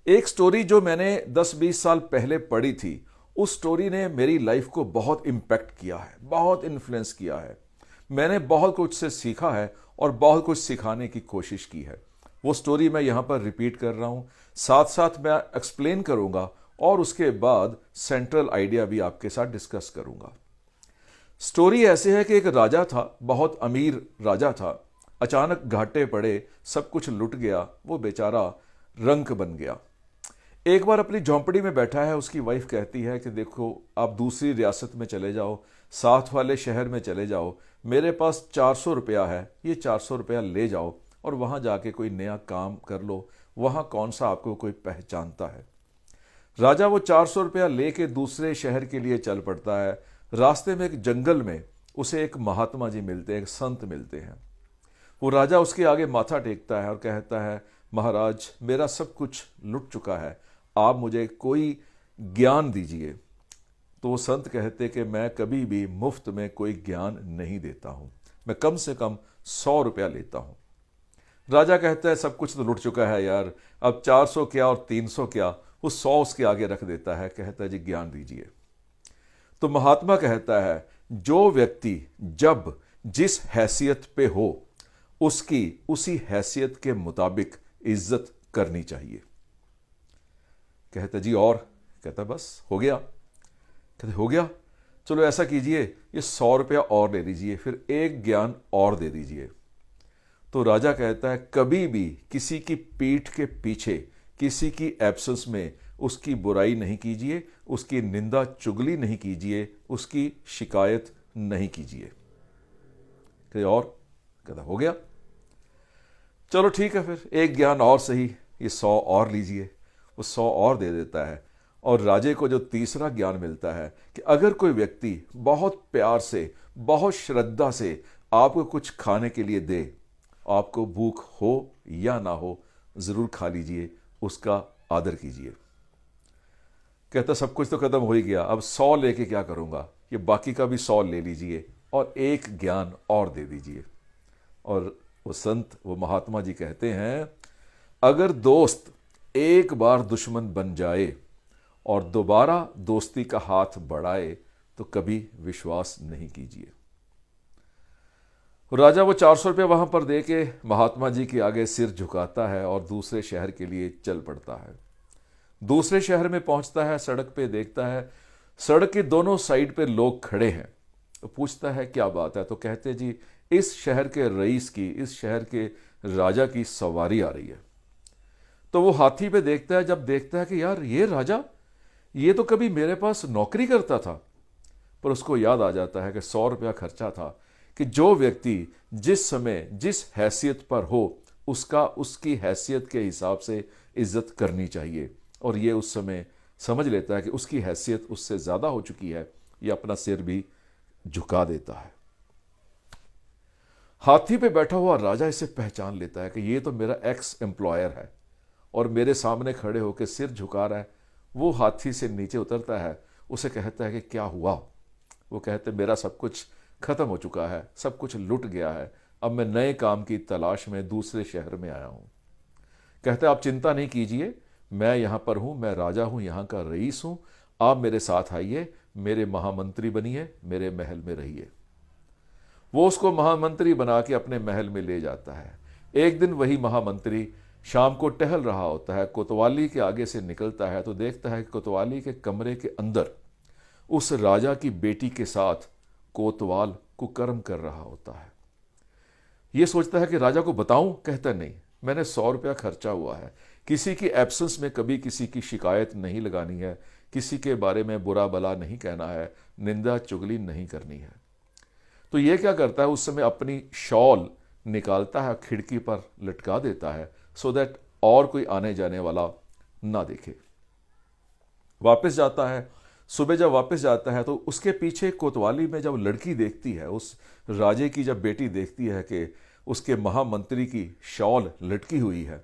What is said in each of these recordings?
एक स्टोरी जो मैंने 10-20 साल पहले पढ़ी थी, उस स्टोरी ने मेरी लाइफ को बहुत इम्पैक्ट किया है, बहुत इन्फ्लुएंस किया है। मैंने बहुत कुछ से सीखा है और बहुत कुछ सिखाने की कोशिश की है। वो स्टोरी मैं यहाँ पर रिपीट कर रहा हूँ, साथ साथ मैं एक्सप्लेन करूँगा और उसके बाद सेंट्रल आइडिया भी आपके साथ डिस्कस करूँगा। स्टोरी ऐसे है कि एक राजा था, बहुत अमीर राजा था। अचानक घाटे पड़े, सब कुछ लुट गया, वो बेचारा रंक बन गया। एक बार अपनी झोंपड़ी में बैठा है, उसकी वाइफ कहती है कि देखो, आप दूसरी रियासत में चले जाओ, साथ वाले शहर में चले जाओ, मेरे पास 400 रुपया है, ये 400 रुपया ले जाओ और वहां जाके कोई नया काम कर लो, वहां कौन सा आपको कोई पहचानता है। राजा वो 400 रुपया लेके दूसरे शहर के लिए चल पड़ता है। रास्ते में एक जंगल में उसे एक महात्मा जी मिलते हैं, एक संत मिलते हैं। वो राजा उसके आगे माथा टेकता है और कहता है, महाराज, मेरा सब कुछ लुट चुका है, आप मुझे कोई ज्ञान दीजिए। तो वो संत कहते कि मैं कभी भी मुफ्त में कोई ज्ञान नहीं देता हूं, मैं कम से कम 100 रुपया लेता हूं। राजा कहता है, सब कुछ तो लुट चुका है यार, अब 400 क्या और 300 क्या, वो 100 उसके आगे रख देता है, कहता है जी ज्ञान दीजिए। तो महात्मा कहता है, जो व्यक्ति जब जिस हैसियत पे हो उसकी उसी हैसियत के मुताबिक इज्जत करनी चाहिए। कहता जी और? कहता बस हो गया। कहते हो गया, चलो ऐसा कीजिए, ये 100 रुपया और ले लीजिए, फिर एक ज्ञान और दे दीजिए। तो राजा कहता है, कभी भी किसी की पीठ के पीछे, किसी की एब्सेंस में उसकी बुराई नहीं कीजिए, उसकी निंदा चुगली नहीं कीजिए, उसकी शिकायत नहीं कीजिए। कहते और? कहता हो गया, चलो ठीक है, फिर एक ज्ञान और सही, ये 100 और लीजिए। वो 100 और दे देता है और राजे को जो तीसरा ज्ञान मिलता है कि अगर कोई व्यक्ति बहुत प्यार से, बहुत श्रद्धा से आपको कुछ खाने के लिए दे, आपको भूख हो या ना हो, जरूर खा लीजिए, उसका आदर कीजिए। कहता सब कुछ तो खत्म हो ही गया, अब 100 लेके क्या करूंगा, ये बाकी का भी 100 ले लीजिए और एक ज्ञान और दे दीजिए। और वो संत, वो महात्मा जी कहते हैं, अगर दोस्त एक बार दुश्मन बन जाए और दोबारा दोस्ती का हाथ बढ़ाए तो कभी विश्वास नहीं कीजिए। राजा वो 400 रुपये वहां पर दे के महात्मा जी के आगे सिर झुकाता है और दूसरे शहर के लिए चल पड़ता है। दूसरे शहर में पहुंचता है, सड़क पे देखता है, सड़क के दोनों साइड पे लोग खड़े हैं। तो पूछता है क्या बात है, तो कहते जी इस शहर के रईस की, इस शहर के राजा की सवारी आ रही है। तो वो हाथी पे देखता है, जब देखता है कि यार ये राजा, ये तो कभी मेरे पास नौकरी करता था, पर उसको याद आ जाता है कि 100 रुपया खर्चा था, कि जो व्यक्ति जिस समय जिस हैसियत पर हो उसका उसकी हैसियत के हिसाब से इज्जत करनी चाहिए। और ये उस समय समझ लेता है कि उसकी हैसियत उससे ज्यादा हो चुकी है, ये अपना सिर भी झुका देता है। हाथी पे बैठा हुआ राजा इसे पहचान लेता है कि ये तो मेरा एक्स एम्प्लॉयर है और मेरे सामने खड़े होकर सिर झुका रहा है। वो हाथी से नीचे उतरता है, उसे कहता है कि क्या हुआ। वो कहते मेरा सब कुछ खत्म हो चुका है, सब कुछ लुट गया है, अब मैं नए काम की तलाश में दूसरे शहर में आया हूं। कहते आप चिंता नहीं कीजिए, मैं यहां पर हूं, मैं राजा हूं, यहां का रईस हूं, आप मेरे साथ आइए, मेरे महामंत्री बनिए, मेरे महल में रहिए। वो उसको महामंत्री बना के अपने महल में ले जाता है। एक दिन वही महामंत्री शाम को टहल रहा होता है, कोतवाली के आगे से निकलता है तो देखता है कि कोतवाली के कमरे के अंदर उस राजा की बेटी के साथ कोतवाल कुकर्म कर रहा होता है। ये सोचता है कि राजा को बताऊं, कहता नहीं, मैंने 100 रुपया खर्चा हुआ है, किसी की एब्सेंस में कभी किसी की शिकायत नहीं लगानी है, किसी के बारे में बुरा भला नहीं कहना है, निंदा चुगली नहीं करनी है। तो ये क्या करता है, उस समय अपनी शॉल निकालता है, खिड़की पर लटका देता है, सो दैट और कोई आने जाने वाला ना देखे। वापस जाता है, सुबह जब वापस जाता है तो उसके पीछे कोतवाली में जब लड़की देखती है, उस राजे की जब बेटी देखती है कि उसके महामंत्री की शॉल लटकी हुई है,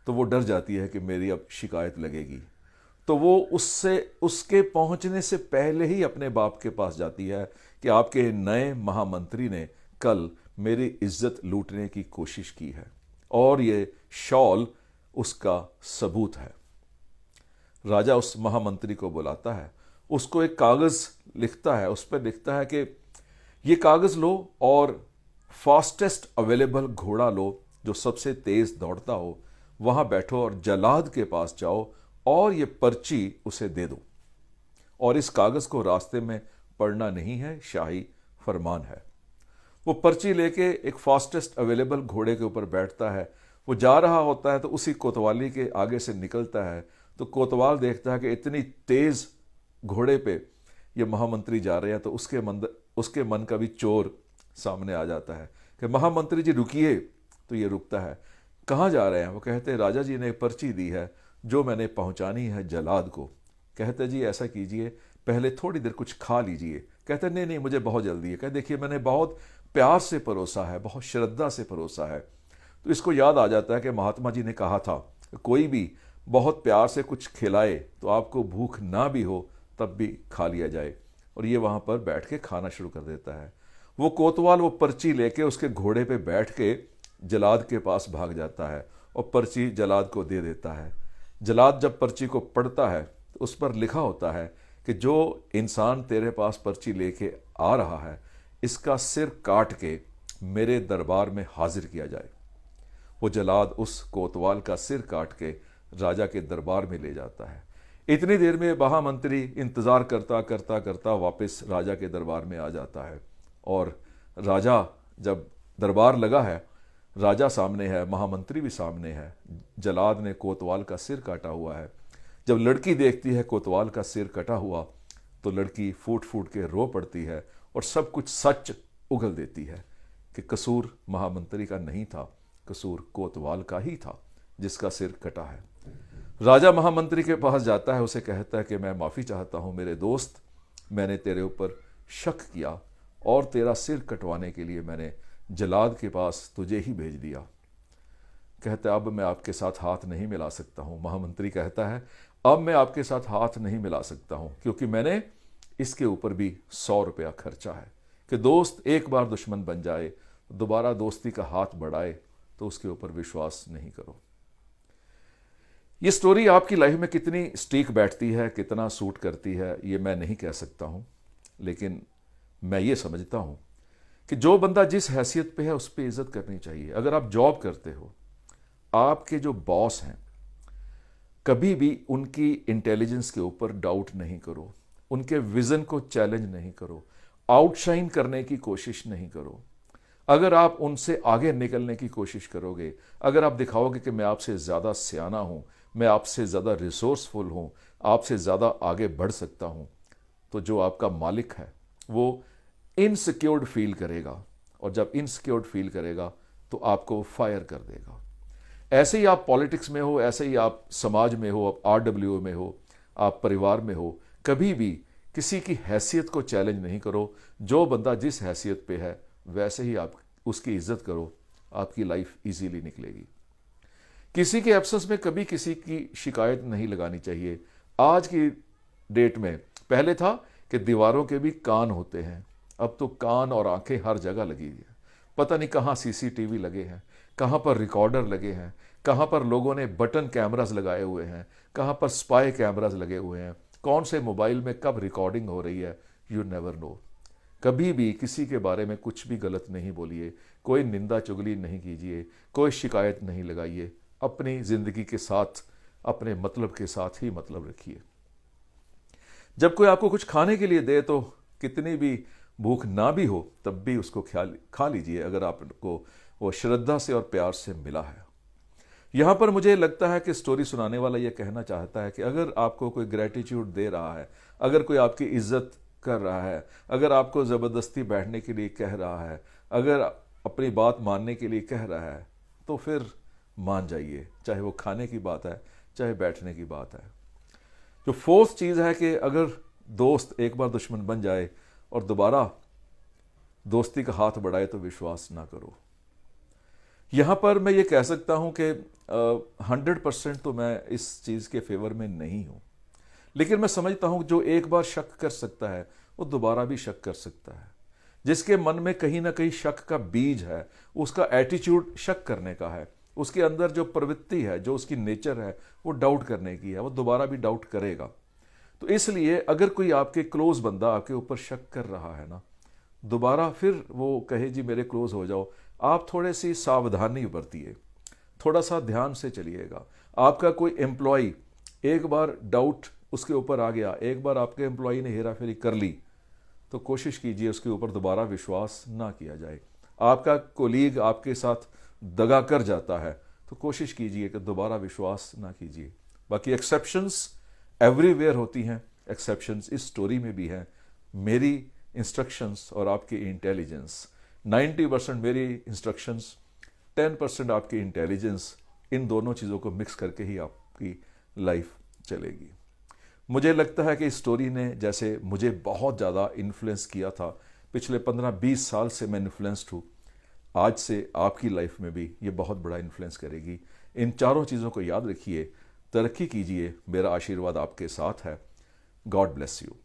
तो वो डर जाती है कि मेरी अब शिकायत लगेगी। तो वो उससे उसके पहुंचने से पहले ही अपने बाप के पास जाती है कि आपके नए महामंत्री ने कल मेरी इज्जत लूटने की कोशिश की है और ये शॉल उसका सबूत है। राजा उस महामंत्री को बुलाता है, उसको एक कागज लिखता है, उस पर लिखता है कि ये कागज लो और फास्टेस्ट अवेलेबल घोड़ा लो जो सबसे तेज दौड़ता हो, वहां बैठो और जल्लाद के पास जाओ और ये पर्ची उसे दे दो। और इस कागज को रास्ते में पढ़ना नहीं है, शाही फरमान है। वो पर्ची लेके एक फास्टेस्ट अवेलेबल घोड़े के ऊपर बैठता है। वो जा रहा होता है तो उसी कोतवाली के आगे से निकलता है, तो कोतवाल देखता है कि इतनी तेज घोड़े पे ये महामंत्री जा रहे हैं, तो उसके मन का भी चोर सामने आ जाता है कि महामंत्री जी रुकिए। तो ये रुकता है। कहाँ जा रहे हैं? वो कहते हैं राजा जी ने पर्ची दी है जो मैंने पहुंचानी है जल्लाद को। कहते जी ऐसा कीजिए, पहले थोड़ी देर कुछ खा लीजिए। कहते नहीं नहीं, मुझे बहुत जल्दी है। कहते देखिए मैंने बहुत प्यार से परोसा है, बहुत श्रद्धा से परोसा है। तो इसको याद आ जाता है कि महात्मा जी ने कहा था कोई भी बहुत प्यार से कुछ खिलाए तो आपको भूख ना भी हो तब भी खा लिया जाए। और ये वहाँ पर बैठ के खाना शुरू कर देता है। वो कोतवाल वो पर्ची लेके उसके घोड़े पे बैठ के जल्लाद के पास भाग जाता है और पर्ची जल्लाद को दे देता है। जल्लाद जब पर्ची को पढ़ता है तो उस पर लिखा होता है कि जो इंसान तेरे पास पर्ची लेके आ रहा है इसका सिर काट के मेरे दरबार में हाजिर किया जाए। वो जल्लाद उस कोतवाल का सिर काट के राजा के दरबार में ले जाता है। इतनी देर में महामंत्री इंतजार करता करता करता वापस राजा के दरबार में आ जाता है। और राजा जब दरबार लगा है, राजा सामने है, महामंत्री भी सामने है, जल्लाद ने कोतवाल का सिर काटा हुआ है। जब लड़की देखती है कोतवाल का सिर कटा हुआ तो लड़की फूट फूट के रो पड़ती है और सब कुछ सच उगल देती है कि कसूर महामंत्री का नहीं था, कसूर कोतवाल का ही था जिसका सिर कटा है। राजा महामंत्री के पास जाता है, उसे कहता है कि मैं माफ़ी चाहता हूँ मेरे दोस्त, मैंने तेरे ऊपर शक किया और तेरा सिर कटवाने के लिए मैंने जल्लाद के पास तुझे ही भेज दिया। कहता है अब मैं आपके साथ हाथ नहीं मिला सकता हूँ। महामंत्री कहता है अब मैं आपके साथ हाथ नहीं मिला सकता हूँ क्योंकि मैंने इसके ऊपर भी 100 रुपया खर्चा है कि दोस्त एक बार दुश्मन बन जाए, दोबारा दोस्ती का हाथ बढ़ाए तो उसके ऊपर विश्वास नहीं करो। ये स्टोरी आपकी लाइफ में कितनी स्टीक बैठती है, कितना सूट करती है, ये मैं नहीं कह सकता हूँ, लेकिन मैं ये समझता हूँ कि जो बंदा जिस हैसियत पे है उस पर इज्जत करनी चाहिए। अगर आप जॉब करते हो, आपके जो बॉस हैं कभी भी उनकी इंटेलिजेंस के ऊपर डाउट नहीं करो, उनके विजन को चैलेंज नहीं करो, आउटशाइन करने की कोशिश नहीं करो। अगर आप उनसे आगे निकलने की कोशिश करोगे, अगर आप दिखाओगे कि मैं आपसे ज़्यादा सियाना हूँ, मैं आपसे ज़्यादा रिसोर्सफुल हूँ, आपसे ज़्यादा आगे बढ़ सकता हूँ, तो जो आपका मालिक है वो इनसिक्योर्ड फील करेगा। और जब इनसिक्योर्ड फील करेगा तो आपको फायर कर देगा। ऐसे ही आप पॉलिटिक्स में हो, ऐसे ही आप समाज में हो, आप RWO में हो, आप परिवार में हो, कभी भी किसी की हैसियत को चैलेंज नहीं करो। जो बंदा जिस हैसियत पे है वैसे ही आप उसकी इज्जत करो, आपकी लाइफ इजीली निकलेगी। किसी के एब्सेंस में कभी किसी की शिकायत नहीं लगानी चाहिए। आज की डेट में, पहले था कि दीवारों के भी कान होते हैं, अब तो कान और आंखें हर जगह लगी हुई है। पता नहीं कहाँ CCTV लगे हैं, कहाँ पर रिकॉर्डर लगे हैं, कहाँ पर लोगों ने बटन कैमरास लगाए हुए हैं, कहाँ पर स्पाई कैमरास लगे हुए हैं, कौन से मोबाइल में कब रिकॉर्डिंग हो रही है, यू नेवर नो। कभी भी किसी के बारे में कुछ भी गलत नहीं बोलिए, कोई निंदा चुगली नहीं कीजिए, कोई शिकायत नहीं लगाइए। अपनी ज़िंदगी के साथ, अपने मतलब के साथ ही मतलब रखिए। जब कोई आपको कुछ खाने के लिए दे तो कितनी भी भूख ना भी हो तब भी उसको खा लीजिए, अगर आपको वो श्रद्धा से और प्यार से मिला है। यहाँ पर मुझे लगता है कि स्टोरी सुनाने वाला ये कहना चाहता है कि अगर आपको कोई ग्रेटिट्यूड दे रहा है, अगर कोई आपकी इज्जत कर रहा है, अगर आपको ज़बरदस्ती बैठने के लिए कह रहा है, अगर अपनी बात मानने के लिए कह रहा है, तो फिर मान जाइए, चाहे वो खाने की बात है, चाहे बैठने की बात है। जो फोर्थ चीज़ है कि अगर दोस्त एक बार दुश्मन बन जाए और दोबारा दोस्ती का हाथ बढ़ाए तो विश्वास ना करो। यहाँ पर मैं ये कह सकता हूँ कि 100% तो मैं इस चीज़ के फेवर में नहीं हूँ, लेकिन मैं समझता हूँ जो एक बार शक कर सकता है वो दोबारा भी शक कर सकता है। जिसके मन में कहीं ना कहीं शक का बीज है, उसका एटीट्यूड शक करने का है, उसके अंदर जो प्रवृत्ति है, जो उसकी नेचर है, वो डाउट करने की है, वो दोबारा भी डाउट करेगा। तो इसलिए अगर कोई आपके क्लोज बंदा आपके ऊपर शक कर रहा है ना, दोबारा फिर वो कहे जी मेरे क्लोज हो जाओ, आप थोड़े सी सावधानी बरतिए, थोड़ा सा ध्यान से चलिएगा। आपका कोई एम्प्लॉय, एक बार डाउट उसके ऊपर आ गया, एक बार आपके एम्प्लॉय ने हेरा फेरी कर ली, तो कोशिश कीजिए उसके ऊपर दोबारा विश्वास ना किया जाए। आपका कोलीग आपके साथ दगा कर जाता है, तो कोशिश कीजिए कि दोबारा विश्वास ना कीजिए। बाकी एक्सेप्शंस एवरीवेयर होती हैं, एक्सेप्शंस इस स्टोरी में भी हैं। मेरी इंस्ट्रक्शंस और आपकी इंटेलिजेंस, 90% मेरी इंस्ट्रक्शंस, 10% आपकी इंटेलिजेंस, इन दोनों चीज़ों को मिक्स करके ही आपकी लाइफ चलेगी। मुझे लगता है कि इस स्टोरी ने जैसे मुझे बहुत ज़्यादा इन्फ्लुएंस किया था, पिछले 15-20 साल से मैं इन्फ्लुएंस्ड हूँ, आज से आपकी लाइफ में भी ये बहुत बड़ा इन्फ्लुएंस करेगी। इन चारों चीज़ों को याद रखिए, तरक्की कीजिए, मेरा आशीर्वाद आपके साथ है। God bless you.